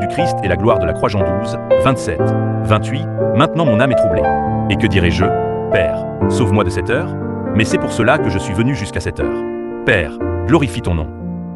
du Christ et la gloire de la croix. Jean 12, 27, 28. Maintenant mon âme est troublée. Et que dirai-je? Père, sauve-moi de cette heure? Mais c'est pour cela que je suis venu jusqu'à cette heure. Père, glorifie ton nom.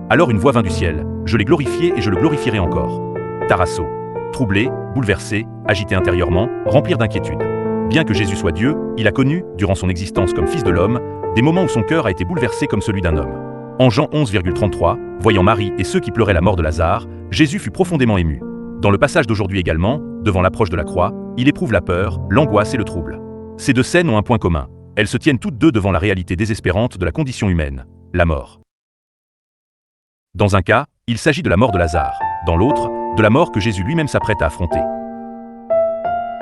Alors une voix vint du ciel, je l'ai glorifié et je le glorifierai encore. Tarasso. Troublé, bouleversé, agité intérieurement, rempli d'inquiétude. Bien que Jésus soit Dieu, il a connu, durant son existence comme fils de l'homme, des moments où son cœur a été bouleversé comme celui d'un homme. En Jean 11,33, voyant Marie et ceux qui pleuraient la mort de Lazare, Jésus fut profondément ému. Dans le passage d'aujourd'hui également, devant l'approche de la croix, il éprouve la peur, l'angoisse et le trouble. Ces deux scènes ont un point commun. Elles se tiennent toutes deux devant la réalité désespérante de la condition humaine, la mort. Dans un cas, il s'agit de la mort de Lazare. Dans l'autre, de la mort que Jésus lui-même s'apprête à affronter.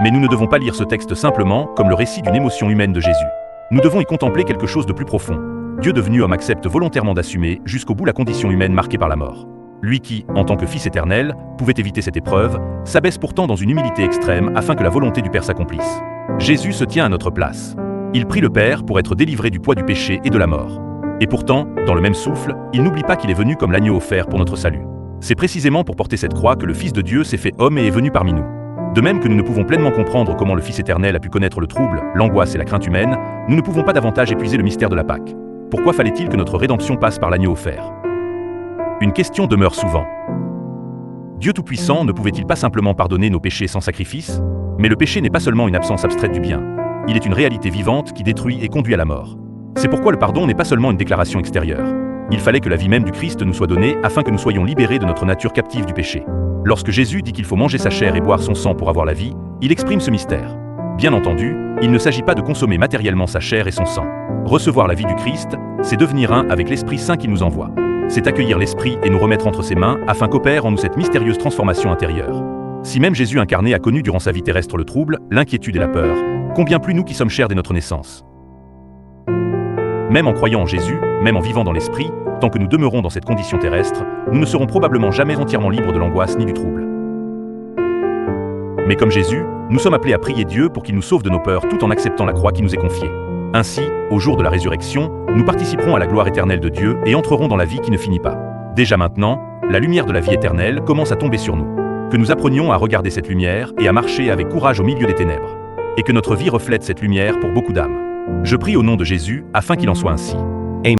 Mais nous ne devons pas lire ce texte simplement comme le récit d'une émotion humaine de Jésus. Nous devons y contempler quelque chose de plus profond. Dieu devenu homme accepte volontairement d'assumer jusqu'au bout la condition humaine marquée par la mort. Lui qui, en tant que Fils éternel, pouvait éviter cette épreuve, s'abaisse pourtant dans une humilité extrême afin que la volonté du Père s'accomplisse. Jésus se tient à notre place. Il prie le Père pour être délivré du poids du péché et de la mort. Et pourtant, dans le même souffle, il n'oublie pas qu'il est venu comme l'agneau offert pour notre salut. C'est précisément pour porter cette croix que le Fils de Dieu s'est fait homme et est venu parmi nous. De même que nous ne pouvons pleinement comprendre comment le Fils éternel a pu connaître le trouble, l'angoisse et la crainte humaine, nous ne pouvons pas davantage épuiser le mystère de la Pâque. Pourquoi fallait-il que notre rédemption passe par l'agneau offert? Une question demeure souvent. Dieu Tout-Puissant ne pouvait-il pas simplement pardonner nos péchés sans sacrifice? Mais le péché n'est pas seulement une absence abstraite du bien. Il est une réalité vivante qui détruit et conduit à la mort. C'est pourquoi le pardon n'est pas seulement une déclaration extérieure. Il fallait que la vie même du Christ nous soit donnée afin que nous soyons libérés de notre nature captive du péché. Lorsque Jésus dit qu'il faut manger sa chair et boire son sang pour avoir la vie, il exprime ce mystère. Bien entendu, il ne s'agit pas de consommer matériellement sa chair et son sang. Recevoir la vie du Christ, c'est devenir un avec l'Esprit Saint qui nous envoie. C'est accueillir l'Esprit et nous remettre entre ses mains afin qu'opère en nous cette mystérieuse transformation intérieure. Si même Jésus incarné a connu durant sa vie terrestre le trouble, l'inquiétude et la peur, combien plus nous qui sommes chers dès notre naissance. Même en croyant en Jésus, même en vivant dans l'Esprit, tant que nous demeurons dans cette condition terrestre, nous ne serons probablement jamais entièrement libres de l'angoisse ni du trouble. Mais comme Jésus, nous sommes appelés à prier Dieu pour qu'il nous sauve de nos peurs tout en acceptant la croix qui nous est confiée. Ainsi, au jour de la résurrection, nous participerons à la gloire éternelle de Dieu et entrerons dans la vie qui ne finit pas. Déjà maintenant, la lumière de la vie éternelle commence à tomber sur nous. Que nous apprenions à regarder cette lumière et à marcher avec courage au milieu des ténèbres. Et que notre vie reflète cette lumière pour beaucoup d'âmes. Je prie au nom de Jésus afin qu'il en soit ainsi.